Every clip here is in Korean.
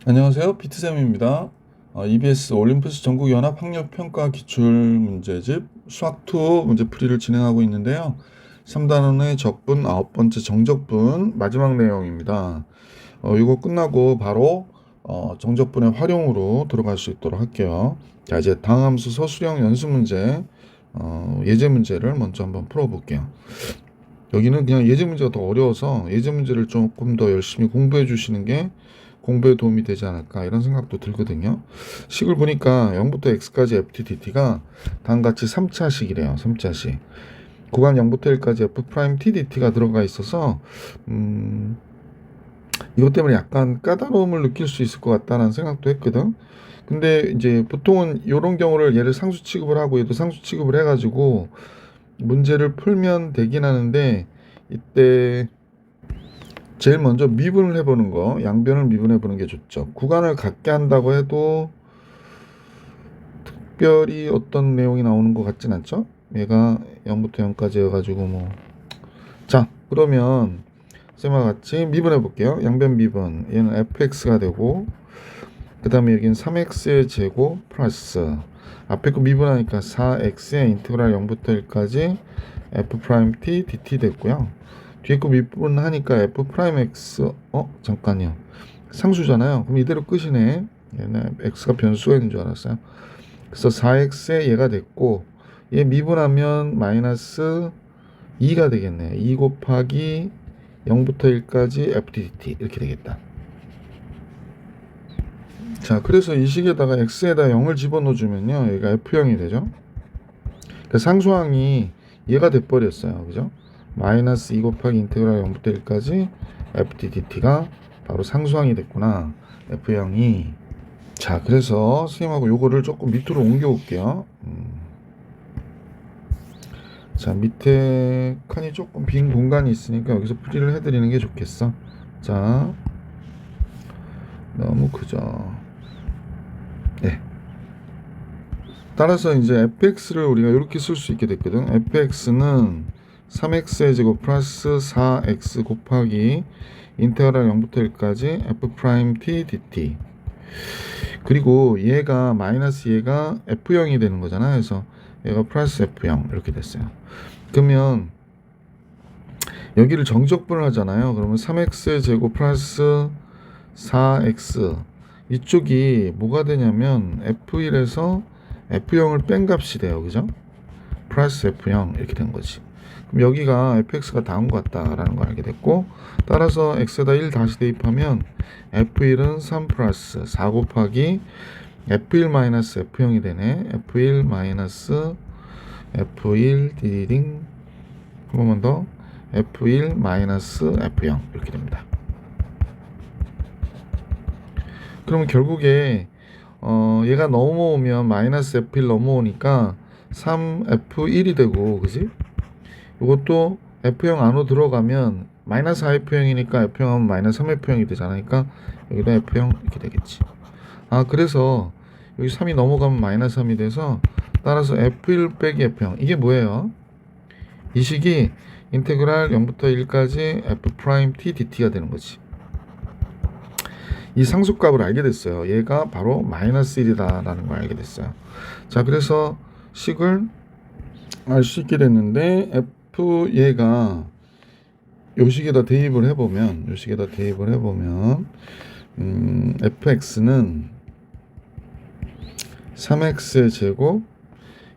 안녕하세요. 피트쌤입니다. EBS 올림푸스 전국연합학력평가 기출문제집 수학2 문제풀이를 진행하고 있는데요. 3단원의 적분, 9번째 정적분 마지막 내용입니다. 이거 끝나고 바로 정적분의 활용으로 들어갈 수 있도록 할게요. 자, 이제 다항함수 서술형 연습문제 예제 문제를 먼저 한번 풀어볼게요. 여기는 그냥 예제 문제가 더 어려워서 예제 문제를 조금 더 열심히 공부해 주시는 게 공부에 도움이 되지 않을까 이런 생각도 들거든요. 식을 보니까 0부터 x까지 ftdt가 다음같이 3차식이래요. 3차식. 구간 0부터 1까지 f'tdt가 들어가 있어서 이것 때문에 약간 까다로움을 느낄 수 있을 것 같다는 생각도 했거든. 근데 이제 보통은 이런 경우를 얘를 상수 취급을 하고 얘도 상수 취급을 해가지고 문제를 풀면 되긴 하는데 이때 제일 먼저 미분을 해보는 거, 양변을 미분해보는 게 좋죠. 구간을 같게 한다고 해도 특별히 어떤 내용이 나오는 것 같진 않죠? 얘가 0부터 0까지 해가지고 뭐. 자, 그러면 쌤과 같이 미분해 볼게요. 양변 미분. 얘는 fx가 되고, 그 다음에 여기는 3x의 제곱 플러스 앞에 거 미분하니까 4x의 인테그랄 0부터 1까지 f't dt 됐고요. 뒤에 거 미분하니까 f'x 잠깐요. 상수잖아요. 그럼 이대로 끝이네. 얘는 x가 변수가 있는 줄 알았어요. 그래서 4x에 얘가 됐고 얘 미분하면 마이너스 2가 되겠네. 2 곱하기 0부터 1까지 fdt 이렇게 되겠다. 자, 그래서 이 식에다가 x에다 0을 집어넣어주면요 얘가 f형이 되죠. 그러니까 상수항이 얘가 돼버렸어요. 그죠? 마이너스 2 곱하기 인테그랄 0부터 1까지 fdt가 바로 상수항이 됐구나. f형이. 자, 그래서 선생님하고 요거를 조금 밑으로 옮겨 올게요. 자, 밑에 칸이 조금 빈 공간이 있으니까 여기서 풀이를 해드리는 게 좋겠어. 자, 너무 크죠. 네. 따라서 이제 fx를 우리가 이렇게 쓸 수 있게 됐거든. fx는 3x의 제곱 플러스 4x 곱하기 인테그랄 0부터 1까지 f't dt. 그리고 얘가 마이너스 얘가 f형이 되는 거잖아. 그래서 얘가 플러스 f형 이렇게 됐어요. 그러면 여기를 정적분을 하잖아요. 그러면 3x의 제곱 플러스 4x 이쪽이 뭐가 되냐면 f1에서 f형을 뺀 값이 돼요. 그죠? 플러스 f형 이렇게 된 거지. 그럼 여기가 fx가 다음 것 같다라는 걸 알게 됐고, 따라서 x에다 1 다시 대입하면 f1은 3 플러스 4 곱하기 f1 마이너스 f형이 되네. f1 마이너스 f1 디딩 한 번만 더 f1 마이너스 f형 이렇게 됩니다. 그러면 결국에 얘가 넘어오면 마이너스 f1 넘어오니까 3f1이 되고, 그지? 이것도 f형 안으로 들어가면 마이너스 4f형이니까 f형 하면 마이너스 3f형이 되잖아. 그러니까 여기다 f형 이렇게 되겠지. 그래서 여기 3이 넘어가면 마이너스 3이 돼서 따라서 f1 빼기 f형 이게 뭐예요? 이 식이 인테그랄 0부터 1까지 f't dt가 되는 거지. 이 상수값을 알게 됐어요. 얘가 바로 마이너스 1이다 라는 걸 알게 됐어요. 자, 그래서 식을 알 수 있게 됐는데 얘가 요 식에다 대입을 해보면 fx는 3x의 제곱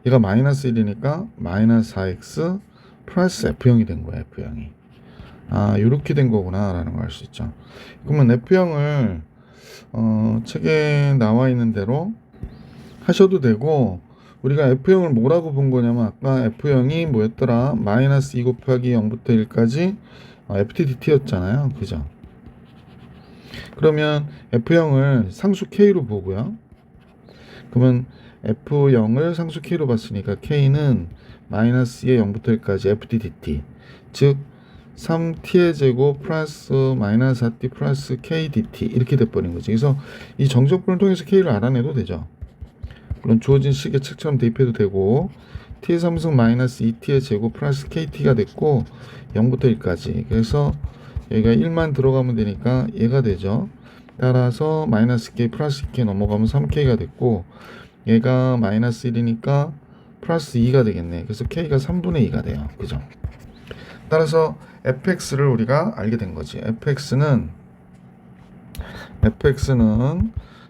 얘가 마이너스 1이니까 마이너스 4x 플러스 f형이 된 거야. f형이 요렇게 된 거구나 라는 걸 알 수 있죠. 그러면 f형을 책에 나와 있는 대로 하셔도 되고, 우리가 f형을 뭐라고 본 거냐면 아까 f형이 뭐였더라? 마이너스 2 곱하기 0부터 1까지 ftdt였잖아요. 그죠? 그러면 f형을 상수 k로 보고요. 그러면 f0을 상수 k로 봤으니까 k는 마이너스 2의 0부터 1까지 fddt, 즉 3t의 제곱 플러스 마이너스 4t 플러스 kdt 이렇게 돼버린 거지. 그래서 이 정적분을 통해서 k를 알아내도 되죠. 물론 주어진 식의 책처럼 대입해도 되고, t의 3승 마이너스 2t의 제곱 플러스 kt가 됐고 0부터 1까지. 그래서 여기가 1만 들어가면 되니까 얘가 되죠. 따라서 마이너스 k 플러스 2k 넘어가면 3k가 됐고, 얘가 마이너스 1이니까 플러스 2가 되겠네. 그래서 k가 3분의 2가 돼요. 그죠? 따라서 fx를 우리가 알게 된 거지. fx는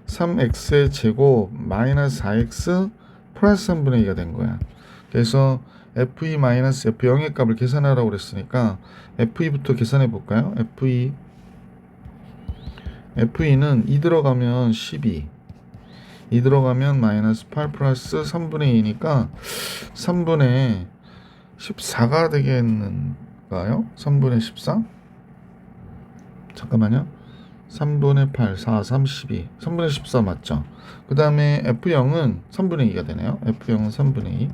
3x의 제곱 마이너스 4x 플러스 3분의 2가 된 거야. 그래서 f2 마이너스 f0의 값을 계산하라고 그랬으니까 f2부터 계산해 볼까요? f2는 2 들어가면 12, 2 들어가면 마이너스 8 플러스 3분의 2니까 3분의 14가 되겠는가요? 3분의 14? 잠깐만요. 3분의 8, 4, 3, 12. 3분의 14 맞죠? 그 다음에 F0은 3분의 2가 되네요. F0은 3분의 2.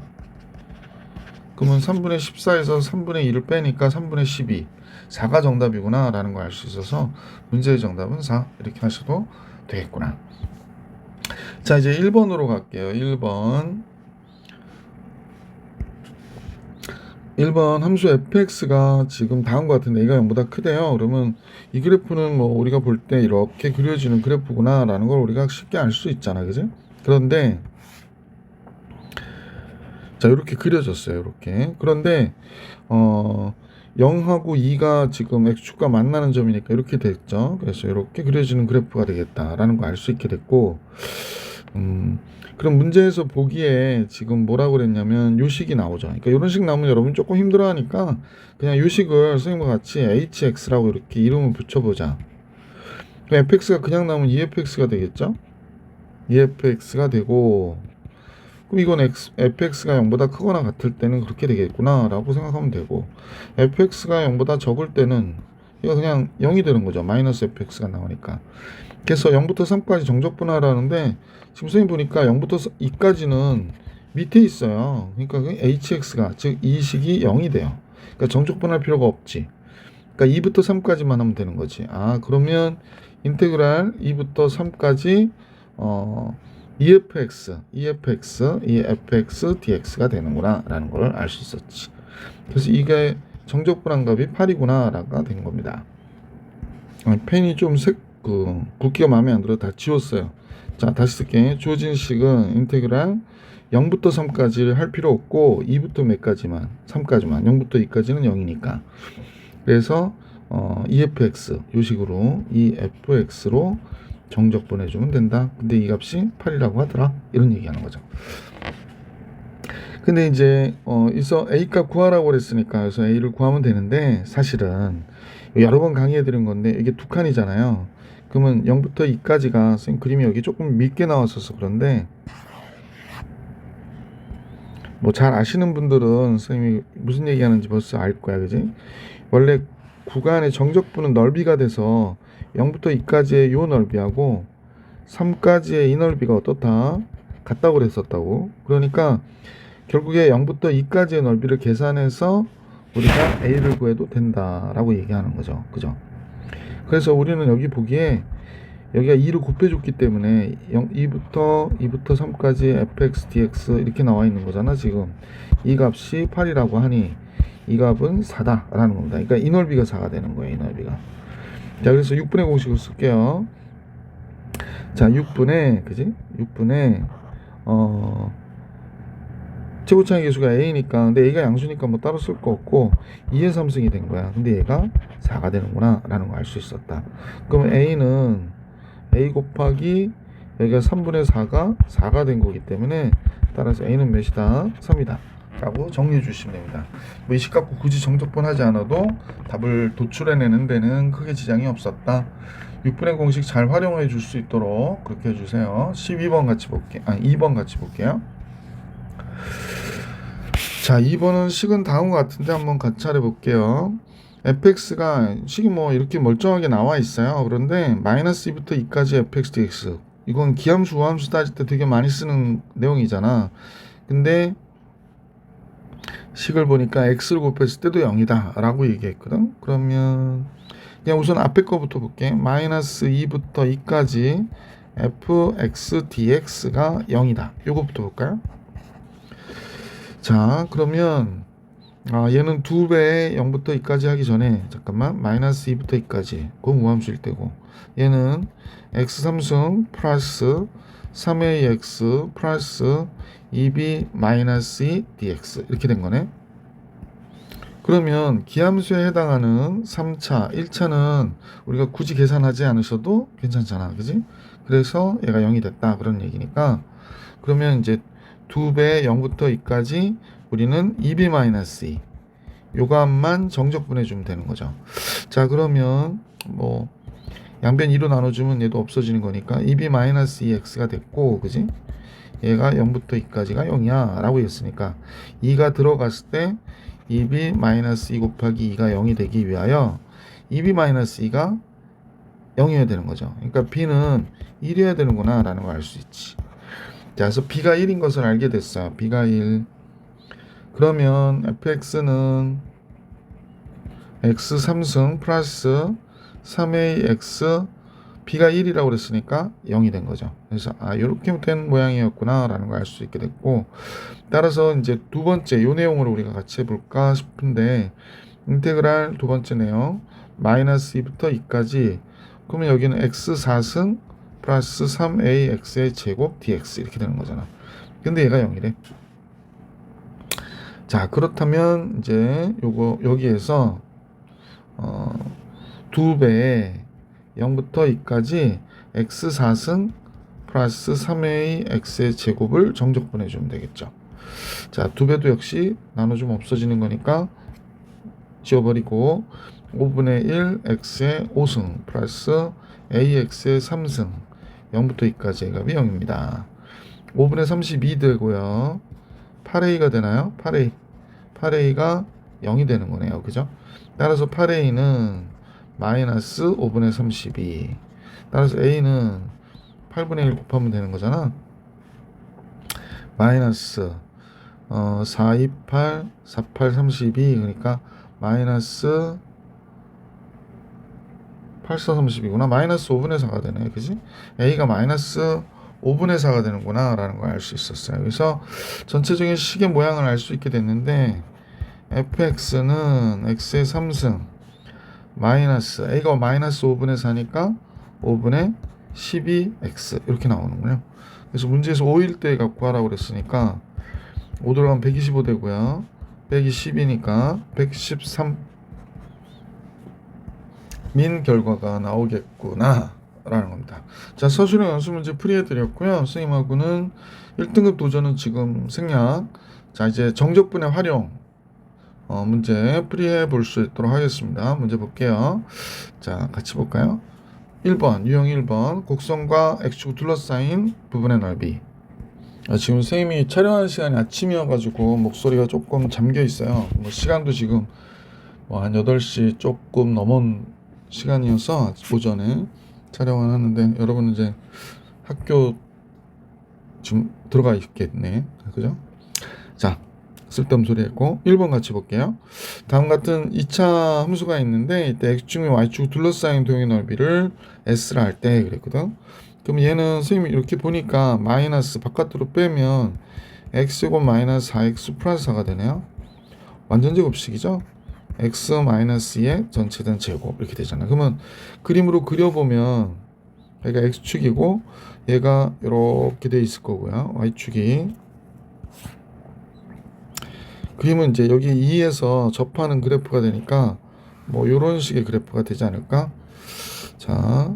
그러면 3분의 14에서 3분의 2를 빼니까 3분의 12. 4가 정답이구나 라는 걸 알 수 있어서 문제의 정답은 4. 이렇게 하셔도 되겠구나. 자, 이제 1번으로 갈게요. 1번 함수 fx가 지금 다음과 같은데 얘가 0보다 크대요. 그러면 이 그래프는 뭐 우리가 볼 때 이렇게 그려지는 그래프구나 라는 걸 우리가 쉽게 알 수 있잖아. 그지? 그런데 자, 이렇게 그려졌어요. 이렇게. 그런데 0하고 2가 지금 x축과 만나는 점이니까 이렇게 됐죠. 그래서 이렇게 그려지는 그래프가 되겠다라는 거 알 수 있게 됐고, 그럼 문제에서 보기에 지금 뭐라고 그랬냐면 요식이 나오죠. 그러니까 이런 식 나오면 여러분 조금 힘들어하니까 그냥 요식을 선생님과 같이 hx라고 이렇게 이름을 붙여보자. 그럼 fx가 그냥 나오면 efx가 되겠죠. efx가 되고, 그럼 이건 fx가 0보다 크거나 같을 때는 그렇게 되겠구나 라고 생각하면 되고, fx가 0보다 적을 때는 이거 그냥 0이 되는 거죠. 마이너스 fx가 나오니까. 그래서 0부터 3까지 정적분하라는데 지금 선생님 보니까 0부터 2까지는 밑에 있어요. 그러니까 hx가 즉 이 식이 0이 돼요. 그러니까 정적분할 필요가 없지. 그러니까 2부터 3까지만 하면 되는 거지. 아, 그러면 인테그랄 2부터 3까지 EFX dx가 되는구나 라는 걸 알 수 있었지. 그래서 이게 정적분한 값이 8이구나 라가 된 겁니다. 펜이 좀 굵기가 마음에 안 들어 다 지웠어요. 자, 다시 쓸게. 주어진 식은 인테그랄 0부터 3까지를 할 필요 없고 2부터 몇 가지만 3까지만 0부터 2까지는 0이니까 그래서 EFX 요 식으로 EFX로 정적 보내주면 된다. 근데 이 값이 8이라고 하더라. 이런 얘기하는 거죠. 근데 이제 여기서 A 값 구하라고 그랬으니까 그래서 A를 구하면 되는데 사실은 여러 번 강의해 드린 건데 이게 두 칸이잖아요. 그러면 0부터 2까지가 선생님 그림이 여기 조금 밉게 나왔어서 그런데 뭐 잘 아시는 분들은 선생님이 무슨 얘기하는지 벌써 알 거야. 그지? 원래 구간의 정적분은 넓이가 돼서 0부터 2까지의 요 넓이하고 3까지의 이 넓이가 어떻다? 같다고 그랬었다고. 그러니까 결국에 0부터 2까지의 넓이를 계산해서 우리가 A를 구해도 된다라고 얘기하는 거죠. 그죠? 그래서 우리는 여기 보기에 여기가 2를 곱해줬기 때문에 2부터 3까지 fx dx 이렇게 나와 있는 거잖아. 지금 이 값이 8이라고 하니 이 값은 4다 라는 겁니다. 그러니까 이 넓이가 4가 되는 거예요. 이 넓이가. 자, 그래서 6분의 공식을 쓸게요. 자, 6분의 최고차의 개수가 a니까, 근데 a가 양수니까 뭐 따로 쓸 거 없고 2의 3승이 된 거야. 근데 얘가 4가 되는구나 라는 걸 알 수 있었다. 그러면 a는 a 곱하기 여기가 3분의 4가 된 거기 때문에 따라서 a는 몇이다? 3이다 라고 정리해 주시면 됩니다. 뭐 이 식 갖고 굳이 정적분 하지 않아도 답을 도출해내는 데는 크게 지장이 없었다. 6분의 공식 잘 활용해 줄 수 있도록 그렇게 해주세요. 12번 같이 볼게요. 2번 같이 볼게요. 자, 2번은 식은 다음과 같은데 한번 같이 해볼게요. fx가 식이 뭐 이렇게 멀쩡하게 나와 있어요. 그런데 마이너스 2부터 2까지 fx dx 이건 기함수 우함수 따질 때 되게 많이 쓰는 내용이잖아. 근데 식을 보니까 x를 곱했을 때도 0이다 라고 얘기했거든. 그러면 그냥 우선 앞에 거부터 볼게. 마이너스 2부터 2까지 fx dx가 0이다. 요거부터 볼까요? 자, 그러면 얘는 2배에 0부터 2까지 하기 전에 잠깐만 마이너스 2부터 2까지 그건 무함수일 때고, 얘는 x3승 플러스 3ax 플러스 2b 마이너스 2 dx 이렇게 된 거네. 그러면 기함수에 해당하는 3차, 1차는 우리가 굳이 계산하지 않으셔도 괜찮잖아, 그지? 그래서 얘가 0이 됐다 그런 얘기니까, 그러면 이제 2배 0부터 2까지 우리는 2b-2 요감만 정적분해 주면 되는 거죠. 자, 그러면 뭐 양변 2로 나눠주면 얘도 없어지는 거니까 2b-2x가 됐고, 그지? 얘가 0부터 2까지가 0이야 라고 했으니까 2가 들어갔을 때 2b-2 곱하기 2가 0이 되기 위하여 2b-2가 0이어야 되는 거죠. 그러니까 b는 1이어야 되는구나 라는 걸 알 수 있지. 자, 그래서 b가 1인 것을 알게 됐어. b가 1. 그러면 fx는 x 3승 플러스 3ax b가 1이라고 그랬으니까 0이 된 거죠. 그래서 이렇게 된 모양이었구나 라는 걸 알 수 있게 됐고, 따라서 이제 두 번째 요 내용으로 우리가 같이 해볼까 싶은데, 인테그랄 두 번째 내용 마이너스 2부터 2까지, 그러면 여기는 x 4승 플러스 3ax의 제곱 dx 이렇게 되는 거잖아. 근데 얘가 0이래. 자, 그렇다면 이제 요거 여기에서 2배에 0부터 2까지 x 4승 플러스 3ax의 제곱을 정적분해 주면 되겠죠. 자, 2배도 역시 나눠주면 없어지는 거니까 지워버리고 5분의 1 x의 5승 플러스 ax의 3승 0부터 2까지의 값이 0입니다. 5분의 32 되고요. 8a가 되나요? 8a가 0이 되는 거네요. 그죠? 따라서 8a는 마이너스 5분의 32. 따라서 a는 8분의 1 곱하면 되는 거잖아. 마이너스 4, 2, 8, 4, 8, 32. 그러니까 마이너스 8, 4, 32구나. 마이너스 5분의 4가 되네. 그지? a가 마이너스 5분의 4가 되는구나 라는 걸 알 수 있었어요. 그래서 전체적인 식의 모양을 알 수 있게 됐는데, fx는 x의 3승 마이너스 a가 마이너스 5분의 4니까 5분의 12x 이렇게 나오는군요. 그래서 문제에서 5일 때 갖고 하라고 그랬으니까 5 들어가면 125 되고요. 100이 10이니까 113 민 결과가 나오겠구나 라는 겁니다. 자, 서술형 연수 문제 풀이해 드렸고요. 선생님하고는 1등급 도전은 지금 생략. 자, 이제 정적분의 활용 문제 풀이해 볼 수 있도록 하겠습니다. 문제 볼게요. 자, 같이 볼까요? 1번 유형 1번 곡선과 X축 둘러싸인 부분의 넓이. 지금 선생님이 촬영하는 시간이 아침이어가지고 목소리가 조금 잠겨 있어요. 뭐 시간도 지금 한 8시 조금 넘은 시간이어서 오전에 촬영을 하는데, 여러분은 이제 학교 지금 들어가 있겠네. 그죠? 자, 쓸데없는 소리 했고 1번 같이 볼게요. 다음 같은 2차 함수가 있는데, 이때 X축 및 Y축 둘러싸인 도형의 넓이를 S라 할 때 그랬거든. 그럼 얘는 선생님이 이렇게 보니까 마이너스 바깥으로 빼면 X제곱 마이너스 4X 플러스 4가 되네요. 완전 제곱식이죠. X 마이너스 2의 전체된 제곱 이렇게 되잖아. 그러면 그림으로 그려보면 얘가 X축이고 얘가 이렇게 돼 있을 거고요. Y축이. 그림은 이제 여기 2에서 접하는 그래프가 되니까 뭐 이런 식의 그래프가 되지 않을까? 자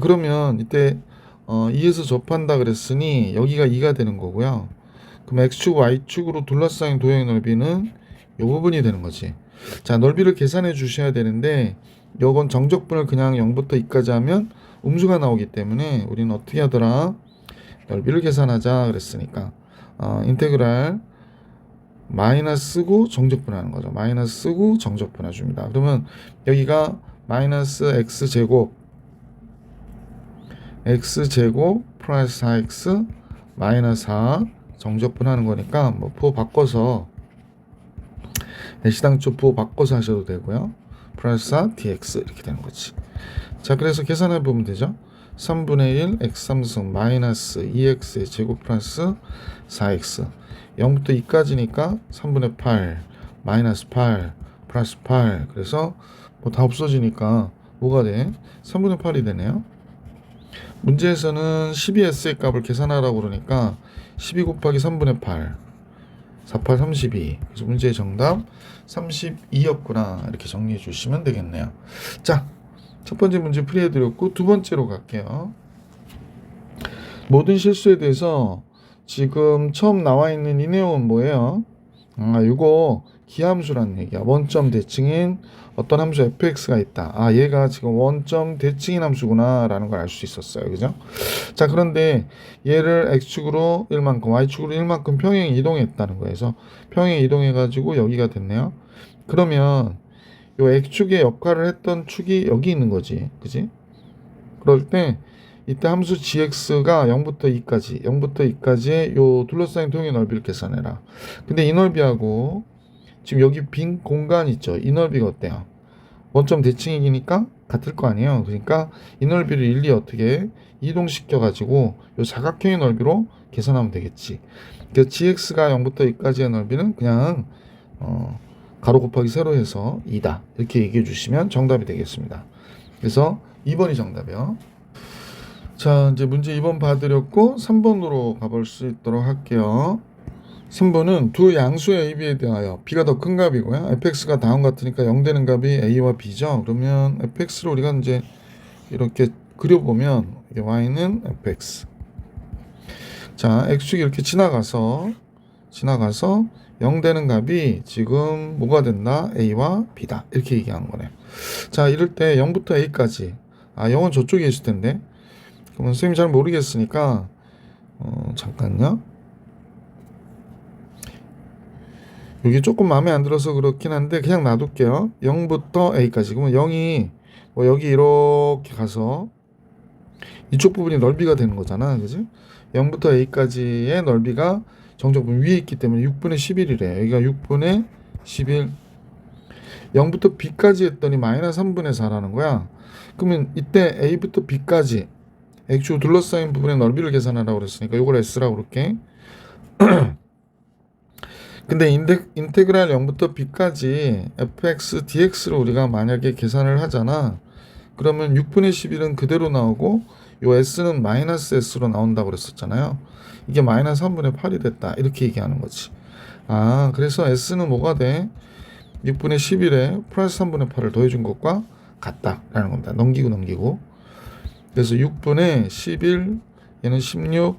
그러면 이때 2에서 접한다 그랬으니 여기가 2가 되는 거고요. 그럼 X축, Y축으로 둘러싸인 도형의 넓이는 이 부분이 되는 거지. 자, 넓이를 계산해 주셔야 되는데 요건 정적분을 그냥 0부터 2까지 하면 음수가 나오기 때문에 우리는 어떻게 하더라? 넓이를 계산하자 그랬으니까 인테그랄 마이너스 쓰고 정적분하는 거죠. 마이너스 쓰고 정적분해 줍니다. 그러면 여기가 마이너스 x제곱 플러스 4x 마이너스 4 정적분하는 거니까 뭐 부호 바꿔서 시당초 부호 바꿔서 하셔도 되고요. 플러스 4 dx 이렇게 되는 거지. 자, 그래서 계산해 보면 되죠. 3분의 1 x 3승 마이너스 2x의 제곱 플러스 4x. 0부터 2까지니까 3분의 8 마이너스 8 플러스 8 그래서 뭐 다 없어지니까 뭐가 돼? 3분의 8이 되네요. 문제에서는 12S의 값을 계산하라고 그러니까 12 곱하기 3분의 8 48 32 그래서 문제의 정답 32였구나 이렇게 정리해 주시면 되겠네요. 자, 첫 번째 문제 풀이해 드렸고 두 번째로 갈게요. 모든 실수에 대해서 지금 처음 나와 있는 이 내용은 뭐예요? 이거 기함수라는 얘기야. 원점 대칭인 어떤 함수 fx가 있다. 얘가 지금 원점 대칭인 함수구나 라는 걸 알 수 있었어요. 그죠? 자, 그런데 얘를 x축으로 1만큼 y축으로 1만큼 평행 이동했다는 거예요. 그래서 평행 이동해 가지고 여기가 됐네요. 그러면 요 x축의 역할을 했던 축이 여기 있는 거지. 그지? 그럴 때 이때 함수 gx가 0부터 2까지의 요 둘러싸인 통의 넓이를 계산해라. 근데 이 넓이하고 지금 여기 빈 공간 있죠. 이 넓이가 어때요? 원점 대칭이니까 같을 거 아니에요. 그러니까 이 넓이를 일일이 어떻게 이동시켜 가지고 요 사각형의 넓이로 계산하면 되겠지. 그래서 gx가 0부터 2까지의 넓이는 그냥 가로 곱하기 세로 해서 2다. 이렇게 얘기해 주시면 정답이 되겠습니다. 그래서 2번이 정답이요. 자, 이제 문제 2번 봐드렸고 3번으로 가볼 수 있도록 할게요. 3번은 두 양수의 a, b에 대하여 b가 더 큰 값이고요. fx가 다음 같으니까 0 되는 값이 a와 b죠. 그러면 fx를 우리가 이제 이렇게 그려보면 y는 fx. 자, x축이 이렇게 지나가서 0 되는 값이 지금 뭐가 된다? a와 b다. 이렇게 얘기하는 거네. 자, 이럴 때 0부터 a까지 0은 저쪽에 있을 텐데 그러면 선생님이 잘 모르겠으니까 잠깐요. 여기 조금 마음에 안 들어서 그렇긴 한데 그냥 놔둘게요. 0부터 a까지. 그러면 0이 뭐 여기 이렇게 가서 이쪽 부분이 넓이가 되는 거잖아. 그지? 0부터 a까지의 넓이가 정적분 위에 있기 때문에 6분의 11이래. 여기가 6분의 11. 0부터 b까지 했더니 마이너스 3분의 4라는 거야. 그러면 이때 a부터 b까지 x축 둘러싸인 부분의 넓이를 계산하라고 그랬으니까 이걸 s라고 그럴게. 근데 인테그랄 0부터 b까지 fx dx를 우리가 만약에 계산을 하잖아. 그러면 6분의 11은 그대로 나오고 요 s는 마이너스 s로 나온다고 그랬었잖아요. 이게 마이너스 3분의 8이 됐다. 이렇게 얘기하는 거지. 그래서 s는 뭐가 돼? 6분의 11에 플러스 3분의 8을 더해준 것과 같다라는 겁니다. 넘기고. 그래서 6분의 11, 얘는 16,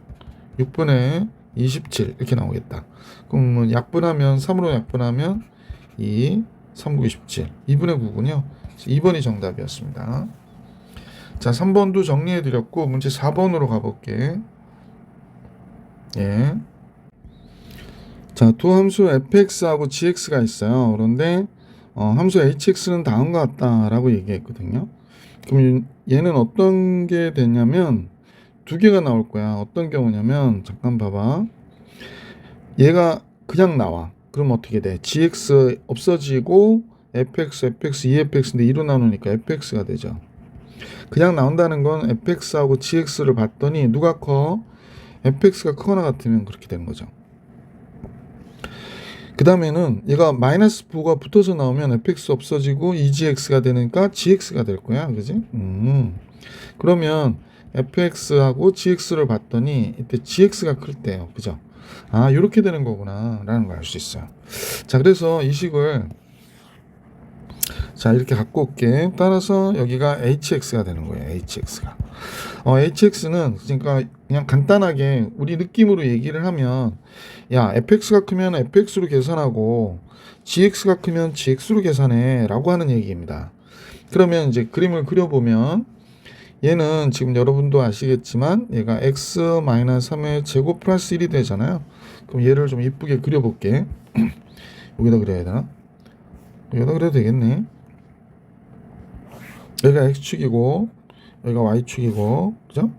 6분의 27 이렇게 나오겠다. 그럼 약분하면 3으로 약분하면 2, 3, 9, 27 2분의 9군요. 2번이 정답이었습니다. 자, 3번도 정리해 드렸고 문제 4번으로 가볼게. 예. 자, 두 함수 fx하고 gx가 있어요. 그런데 함수 hx는 다음과 같다라고 얘기했거든요. 그럼 얘는 어떤 게 되냐면 두 개가 나올 거야. 어떤 경우냐면 잠깐 봐봐. 얘가 그냥 나와. 그럼 어떻게 돼? gx 없어지고 fx, 2fx인데 2로 나누니까 fx가 되죠. 그냥 나온다는 건 fx하고 gx를 봤더니 누가 커? fx가 크거나 같으면 그렇게 되는 거죠. 그 다음에는 얘가 마이너스 부가 붙어서 나오면 fx 없어지고 2gx가 되니까 gx가 될 거야. 그지? 그러면 fx하고 gx를 봤더니 이때 gx가 클 때요. 그죠? 이렇게 되는 거구나 라는 걸 알 수 있어요. 자, 그래서 이 식을 자 이렇게 갖고 올게. 따라서 여기가 hx가 되는 거예요. hx가 hx는 그러니까 그냥 간단하게 우리 느낌으로 얘기를 하면 야 fx가 크면 fx로 계산하고 gx가 크면 gx로 계산해 라고 하는 얘기입니다. 그러면 이제 그림을 그려보면 얘는 지금 여러분도 아시겠지만 얘가 x-3의 제곱 플러스 1이 되잖아요. 그럼 얘를 좀 이쁘게 그려볼게. 여기다 그려야 되나? 여기다 그려도 되겠네. 여기가 x축이고 여기가 y축이고 그죠?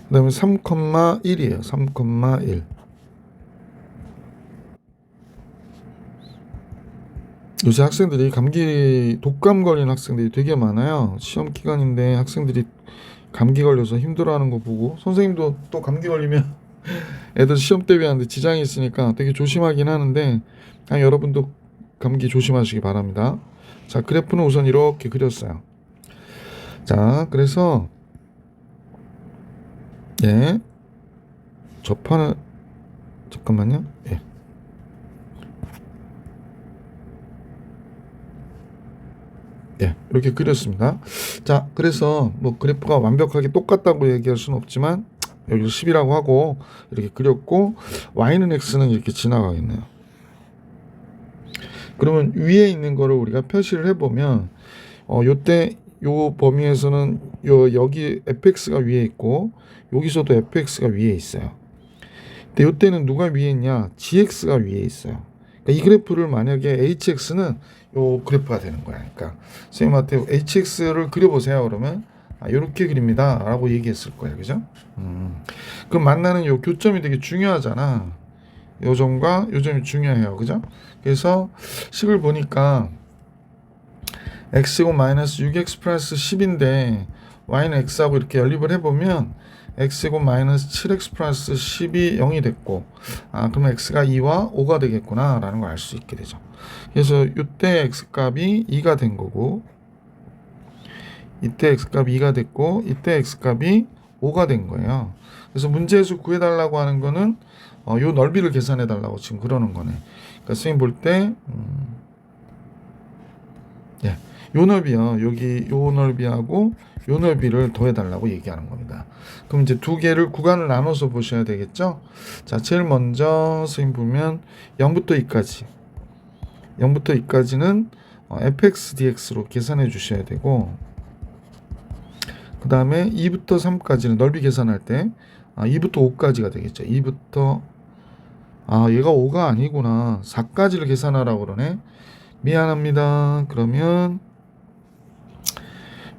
그 다음에 3,1이에요. 3,1. 요새 학생들이 독감 걸린 학생들이 되게 많아요. 시험 기간인데 학생들이 감기 걸려서 힘들어하는 거 보고 선생님도 또 감기 걸리면 애들 시험 대비하는데 지장이 있으니까 되게 조심하긴 하는데 여러분도 감기 조심하시기 바랍니다. 자, 그래프는 우선 이렇게 그렸어요. 자, 그래서 예, 접하는 잠깐만요. 예. 예, 이렇게 그렸습니다. 자, 그래서 뭐 그래프가 완벽하게 똑같다고 얘기할 수는 없지만 여기를 10이라고 하고 이렇게 그렸고 y는 x는 이렇게 지나가겠네요. 그러면 위에 있는 거를 우리가 표시를 해보면 요때 요 범위에서는 여기 fx가 위에 있고 여기서도 fx가 위에 있어요. 근데 요때는 누가 위에 있냐? gx가 위에 있어요. 그러니까 이 그래프를 만약에 hx는 요 그래프가 되는 거야. 그러니까 선생님한테 hx를 그려보세요. 그러면 이렇게 그립니다 라고 얘기했을 거예요. 그죠? 그럼 만나는 요 교점이 되게 중요하잖아. 요 점과 요 점이 중요해요. 그죠? 그래서 식을 보니까 x제곱 마이너스 6x 플러스 10인데 y는 x하고 이렇게 연립을 해보면 x제곱 마이너스 7x 플러스 10이 0이 됐고 그러면 x가 2와 5가 되겠구나 라는 걸 알 수 있게 되죠. 그래서 이때 x값이 2가 된 거고 이때 x값이 2가 됐고 이때 x값이 5가 된 거예요. 그래서 문제에서 구해달라고 하는 거는 요 넓이를 계산해달라고 지금 그러는 거네. 그러니까 선생님 볼 때 예, 요 넓이요. 여기 요 넓이하고 요 넓이를 더해달라고 얘기하는 겁니다. 그럼 이제 두 개를 구간을 나눠서 보셔야 되겠죠? 자, 제일 먼저 선생님 보면 0부터 2까지 0부터 2까지는 fx dx로 계산해 주셔야 되고 그 다음에 2부터 3까지는 넓이 계산할 때 2부터 5까지가 되겠죠. 2부터 얘가 5가 아니구나. 4까지를 계산하라고 그러네. 미안합니다. 그러면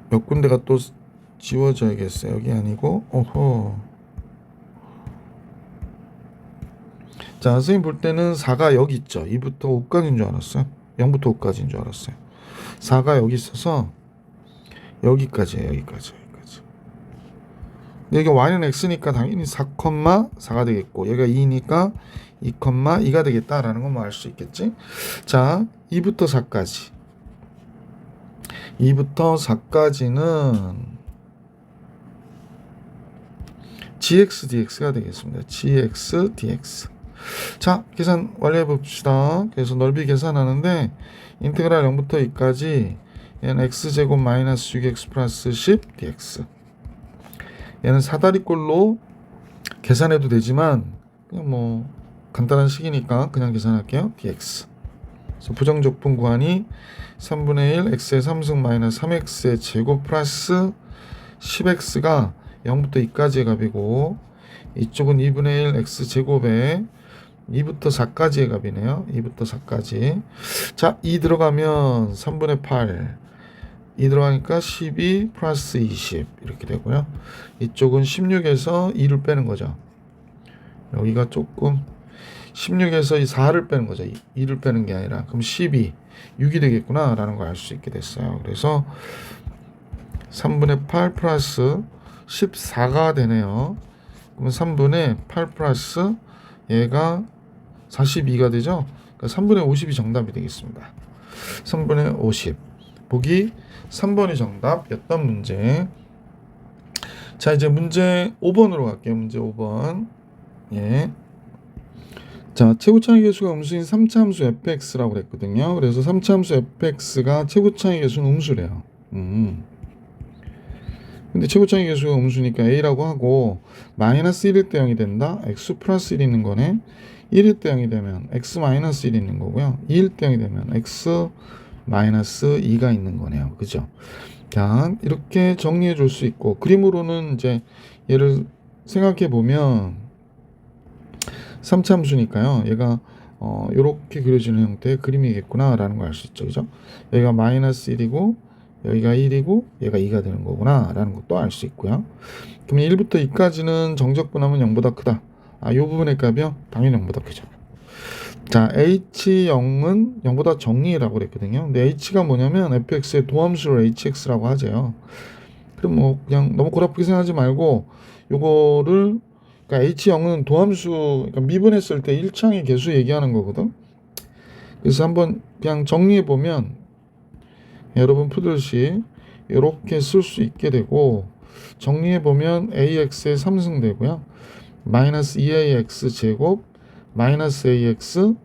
몇 군데가 또 지워져야겠어요. 여기 아니고 오호. 자, 선생님 볼 때는 4가 여기 있죠. 2부터 5까지인 줄 알았어요. 0부터 5까지인 줄 알았어요. 4가 여기 있어서 여기까지예요. 여기까지. 여기 y는 x니까 당연히 4,4가 되겠고 여기가 2니까 2,2가 되겠다라는 건 뭐 알 수 있겠지. 자, 2부터 4까지 2부터 4까지는 gx dx가 되겠습니다. gx dx. 자, 계산 완료해 봅시다. 그래서 넓이 계산하는데 인테그랄 0부터 2까지 얘는 x제곱 마이너스 6x 플러스 10 dx. 얘는 사다리꼴로 계산해도 되지만 그냥 뭐 간단한 식이니까 그냥 계산할게요. dx. 그래서 부정적분 구하니 3분의 1 x의 3승 마이너스 3x의 제곱 플러스 10x가 0부터 2까지의 값이고 이쪽은 2분의 1 x제곱에 2부터 4까지의 값이네요. 2부터 4까지. 자, 2 들어가면 3분의 8 2 들어가니까 12 플러스 20 이렇게 되고요. 이쪽은 16에서 2를 빼는 거죠. 여기가 조금 16에서 이 4를 빼는 거죠. 2를 빼는 게 아니라 그럼 12, 6이 되겠구나 라는 걸 알 수 있게 됐어요. 그래서 3분의 8 플러스 14가 되네요. 그러면 3분의 8 플러스 얘가 42가 되죠. 그러니까 3분의 50이 정답이 되겠습니다. 3분의 50 보기 3번이 정답이었던 문제. 자, 이제 문제 5번으로 갈게요. 문제 5번. 예. 자, 최고차의 계수가 음수인 3차 함수 fx라고 그랬거든요. 그래서 3차 함수 fx가 최고차의 계수는 음수래요. 근데 최고차의 계수가 음수니까 a라고 하고 마이너스 1일 때 0이 된다. x 플러스 1 있는 거네. 1일 때 0이 되면 x 마이너스 1 있는 거고요. 2일 때 0이 되면 x 마이너스 2가 있는 거네요. 그죠? 자, 이렇게 정리해 줄 수 있고 그림으로는 이제 얘를 생각해 보면 3차 함수니까요. 얘가 이렇게 그려지는 형태의 그림이겠구나 라는 걸 알 수 있죠. 그죠? 여기가 마이너스 1이고 여기가 1이고 얘가 2가 되는 거구나 라는 것도 알 수 있고요. 그러면 1부터 2까지는 정적분하면 0보다 크다. 이 부분의 값이요? 당연히 0보다 크죠. 자, h0은 0보다 정리라고 그랬거든요. 근데 h가 뭐냐면 fx의 도함수를 hx라고 하죠. 그럼 뭐 그냥 너무 고라프게 생각하지 말고 요거를 그러니까 그러니까 H0은 도함수, 그러니까 미분했을 때 1창의 개수 얘기하는 거거든. 그래서 한번 그냥 정리해 보면 여러분 푸듯이 이렇게 쓸 수 있게 되고, 정리해 보면 AX의 3승 되고요. 마이너스 2AX 제곱 마이너스 AX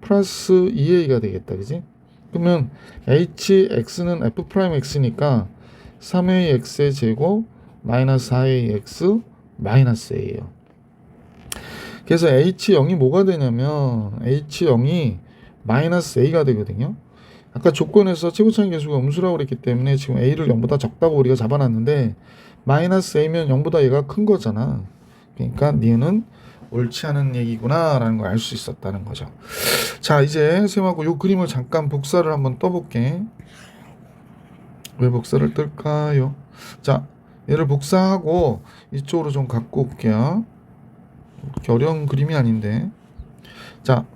플러스 2A가 되겠다, 그지? 그러면 HX는 F'X니까 3AX의 제곱 마이너스 4AX 마이너스 A예요. 그래서 H0이 뭐가 되냐면 H0이 마이너스 A가 되거든요. 아까 조건에서 최고차의 개수가 음수라고 그랬기 때문에 지금 A를 0보다 적다고 우리가 잡아놨는데 마이너스 A면 0보다 얘가 큰 거잖아. 그러니까 니은 옳지 않은 얘기구나 라는 걸 알 수 있었다는 거죠. 자, 이제 선생님하고 이 그림을 잠깐 복사를 한번 떠볼게. 왜 복사를 뜰까요? 자, 얘를 복사하고 이쪽으로 좀 갖고 올게요. 그렇게 어려운 그림이 아닌데. 자,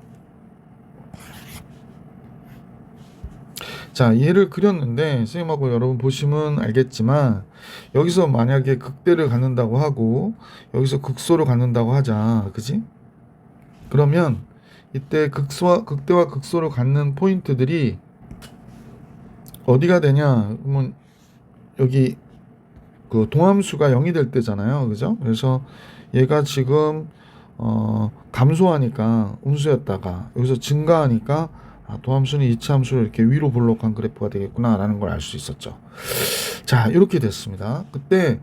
얘를 그렸는데 선생님하고 여러분 보시면 알겠지만 여기서 만약에 극대를 갖는다고 하고 여기서 극소를 갖는다고 하자, 그지? 그러면 이때 극대와 극소를 갖는 포인트들이 어디가 되냐? 그러면 여기 그 동함수가 0이 될 때잖아요, 그죠? 그래서 얘가 지금 감소하니까 음수였다가 여기서 증가하니까 도함수는 이차함수를 이렇게 위로 볼록한 그래프가 되겠구나 라는 걸 알 수 있었죠. 자, 이렇게 됐습니다. 그때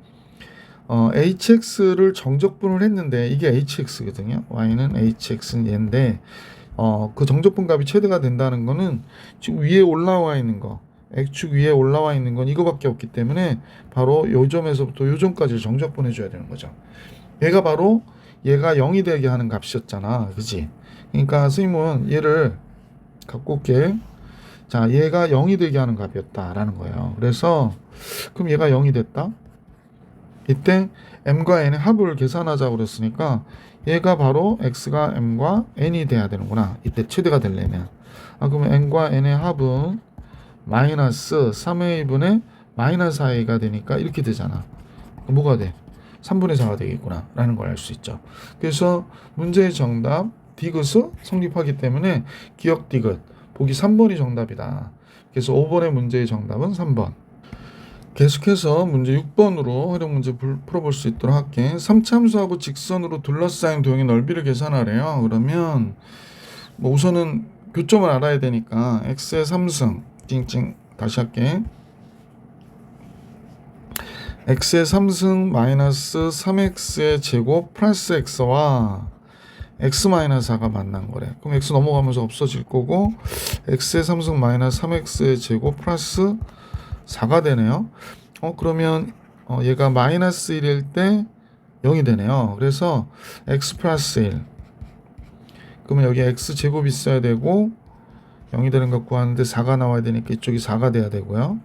hx를 정적분을 했는데 이게 hx거든요. y는 hx는 얘인데 그 정적분 값이 최대가 된다는 거는 지금 위에 올라와 있는 거, x축 위에 올라와 있는 건 이거밖에 없기 때문에 바로 요 점에서부터 요 점까지 정적분 해줘야 되는 거죠. 얘가 바로 얘가 0이 되게 하는 값이었잖아, 그지? 그러니까 선생님은 얘를 갖고 올게. 자, 얘가 0이 되게 하는 값이었다라는 거예요. 그래서 그럼 얘가 0이 됐다. 이때 m과 n의 합을 계산하자고 그랬으니까 얘가 바로 x가 m과 n이 돼야 되는구나. 이때 최대가 되려면. 그러면 n과 n의 합은 마이너스 3a분의 마이너스 4a가 되니까 이렇게 되잖아. 뭐가 돼? 3분의 4가 되겠구나 라는 걸 알 수 있죠. 그래서 문제의 정답 디귿이 성립하기 때문에 기억 디귿 보기 3번이 정답이다. 그래서 5번의 문제의 정답은 3번. 계속해서 문제 6번으로 활용 문제 풀어볼 수 있도록 할게. 3차함수하고 직선으로 둘러싸인 도형의 넓이를 계산하래요. 그러면 뭐 우선은 교점을 알아야 되니까 x의 3승 찡찡 다시 할게. x의 3승 마이너스 3x의 제곱 플러스 x와 x 마이너스 4가 만난 거래. 그럼 x 넘어가면서 없어질 거고 x의 3승 마이너스 3x의 제곱 플러스 4가 되네요. 그러면 얘가 마이너스 1일 때 0이 되네요. 그래서 x 플러스 1. 그러면 여기 x 제곱이 있어야 되고 0이 되는 것 구하는데 4가 나와야 되니까 이쪽이 4가 돼야 되고요.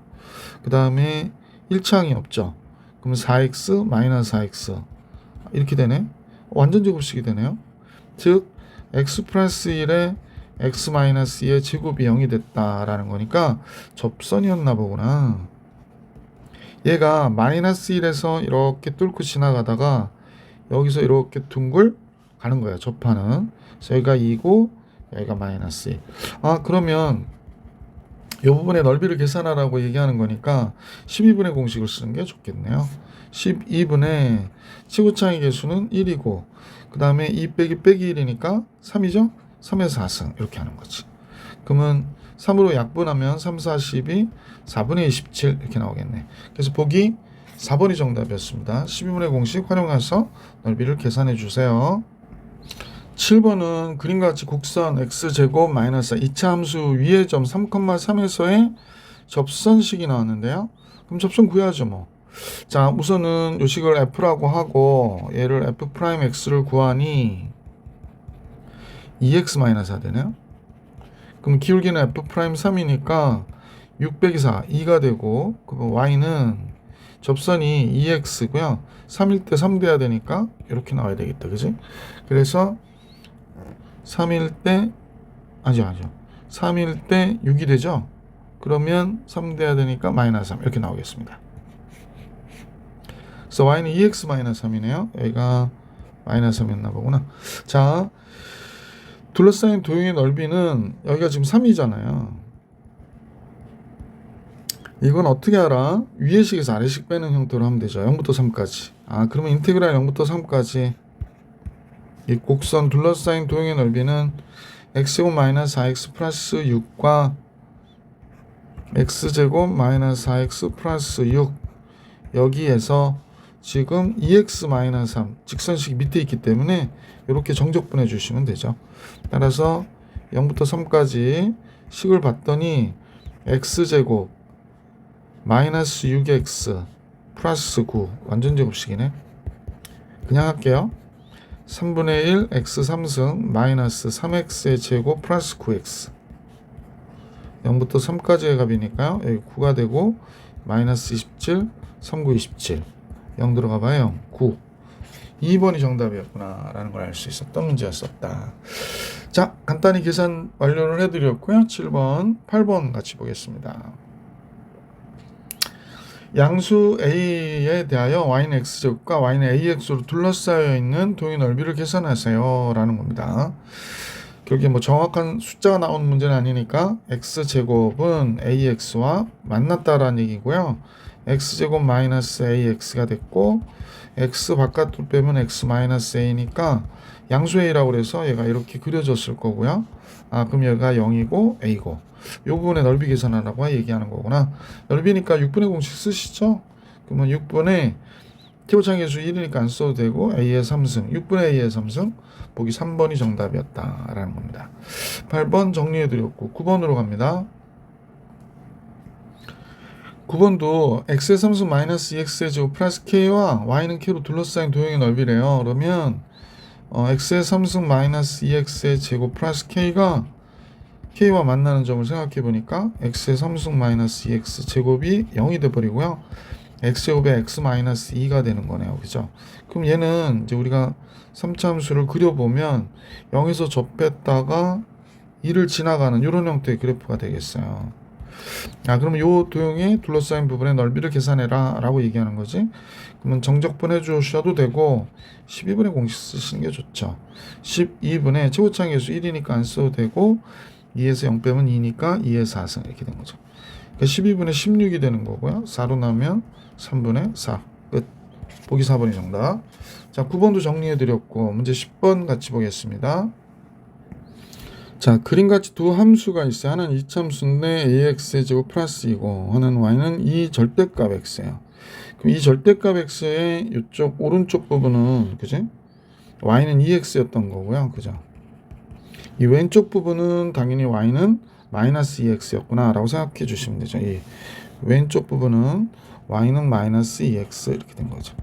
그 다음에 1창이 없죠. 그럼 4x 마이너스 4x 이렇게 되네. 완전 제곱식이 되네요. 즉 x 플러스 1에 x 마이너스 2의 제곱이 0이 됐다라는 거니까 접선이었나 보구나. 얘가 마이너스 1에서 이렇게 뚫고 지나가다가 여기서 이렇게 둥글 가는 거야, 접하는. 그래서 여기가 2고 여기가 마이너스 1. 그러면 이 부분의 넓이를 계산하라고 얘기하는 거니까 12분의 공식을 쓰는 게 좋겠네요. 12분의 최고차의 개수는 1이고 그 다음에 2 빼기 1이니까 3이죠? 3에서 4승 이렇게 하는 거지. 그러면 3으로 약분하면 3, 4, 12, 4분의 27 이렇게 나오겠네. 그래서 보기 4번이 정답이었습니다. 12분의 공식 활용해서 넓이를 계산해 주세요. 7번은 그림과 같이 곡선 x제곱 마이너스 2차 함수 위의 점 3,3에서의 접선식이 나왔는데요. 그럼 접선 구해야죠 뭐. 자, 우선은 요 식을 f라고 하고 얘를 f'x를 구하니 2x-4 되네요. 그럼 기울기는 f'3이니까 6 빼기 4, 2가 되고 그럼 y는 접선이 2x고요. 3일 때 3 돼야 되니까 이렇게 나와야 되겠다. 그지? 그래서 3일 때 아니죠. 3일 때 6이 되죠. 그러면 3 돼야 되니까 마이너스 3 이렇게 나오겠습니다. 그래서 y는 2x-3이네요. 여기가 마이너스 3이었나 보구나. 자, 둘러싸인 도형의 넓이는 여기가 지금 3이잖아요. 이건 어떻게 알아? 위의 식에서 아래식 빼는 형태로 하면 되죠. 0부터 3까지. 그러면 인테그랄 0부터 3까지 이 곡선 둘러싸인 도형의 넓이는 x제곱 마이너스 4x 플러스 6과 x제곱 마이너스 4x 플러스 6 여기에서 지금 2x 마이너스 3 직선식이 밑에 있기 때문에 이렇게 정적분해 주시면 되죠. 따라서 0부터 3까지 식을 봤더니 x제곱 마이너스 6x 플러스 9 완전 제곱식이네. 그냥 할게요. 3분의 1 x 3승 마이너스 3x의 제곱 플러스 9x 0부터 3까지의 값이니까요. 여기 9가 되고 마이너스 27 39 27 0 들어가 봐요. 9 2번이 정답이었구나 라는 걸 알 수 있었던 문제였었다. 자, 간단히 계산 완료를 해드렸고요. 7번 8번 같이 보겠습니다. 양수 A에 대하여 y는 x제곱과 y는 ax로 둘러싸여 있는 도형의 넓이를 계산하세요 라는 겁니다. 결국에 뭐 정확한 숫자가 나오는 문제는 아니니까 x제곱은 ax와 만났다라는 얘기고요. x제곱 마이너스 ax가 됐고 x 바깥으로 빼면 x 마이너스 a니까 양수 a라고 그래서 얘가 이렇게 그려졌을 거고요. 그럼 얘가 0이고 a고 이 부분의 넓이 계산하라고 얘기하는 거구나. 넓이니까 6분의 공식 쓰시죠. 그러면 6분의 태우창 계수 1이니까 안 써도 되고 a의 3승 6분의 a의 3승 보기 3번이 정답이었다라는 겁니다. 8번 정리해드렸고 9번으로 갑니다. 9번도 x의 3승 마이너스 2x의 제곱 플러스 k와 y는 k로 둘러싸인 도형의 넓이래요. 그러면 x의 3승 마이너스 2x의 제곱 플러스 k가 k와 만나는 점을 생각해 보니까 x의 3승 마이너스 2x 제곱이 0이 돼버리고요. x제곱에 x 마이너스 2가 되는 거네요. 그죠? 그럼 얘는 이제 우리가 3차 함수를 그려보면 0에서 접했다가 2를 지나가는 이런 형태의 그래프가 되겠어요. 그러면 이 도형의 둘러싸인 부분의 넓이를 계산해라 라고 얘기하는 거지. 그러면 정적분 해주셔도 되고 12분의 공식 쓰시는 게 좋죠. 12분의 최고차항 계수 1이니까 안 써도 되고 2에서 0 빼면 2니까 2에서 4승 이렇게 된 거죠. 그러니까 12분의 16이 되는 거고요. 4로 나면 3분의 4 끝. 보기 4번이 정답. 자, 9번도 정리해드렸고 문제 10번 같이 보겠습니다. 자, 그림같이 두 함수가 있어요. 하나는 이차함수인데 ax의 제곱 플러스 2고 하나는 y는 이 절대값 x예요. 그럼 이 절대값 x의 이쪽 오른쪽 부분은 그지? y는 2x였던 거고요. 그죠? 이 왼쪽 부분은 당연히 y는 마이너스 2x였구나 라고 생각해 주시면 되죠. 이 왼쪽 부분은 y는 마이너스 2x 이렇게 된 거죠.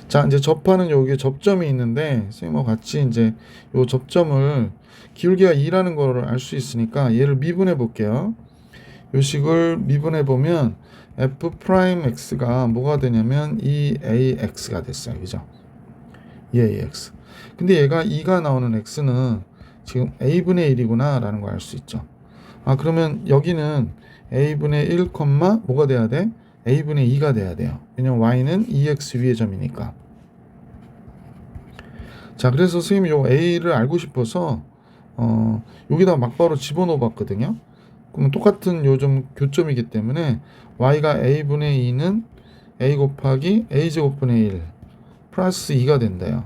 자, 이제 접하는 여기에 접점이 있는데 선생님과 같이 이제 요 접점을 기울기가 2라는 거를 알 수 있으니까 얘를 미분해 볼게요. 요 식을 미분해 보면 f 프라임 x가 뭐가 되냐면 2ax가 됐어요. 그죠? 2ax. 근데 얘가 2가 나오는 x는 지금 a분의 1이구나 라는 걸 알 수 있죠. 그러면 여기는 a분의 1, 뭐가 돼야 돼? a분의 2가 돼야 돼요. 왜냐면 y는 2x 위의 점이니까. 자, 그래서 선생님이 요 a를 알고 싶어서 여기다 막바로 집어넣어 봤거든요. 그러면 똑같은 요점 교점이기 때문에 y가 a분의 2는 a 곱하기 a제곱분의 1 플러스 2가 된대요.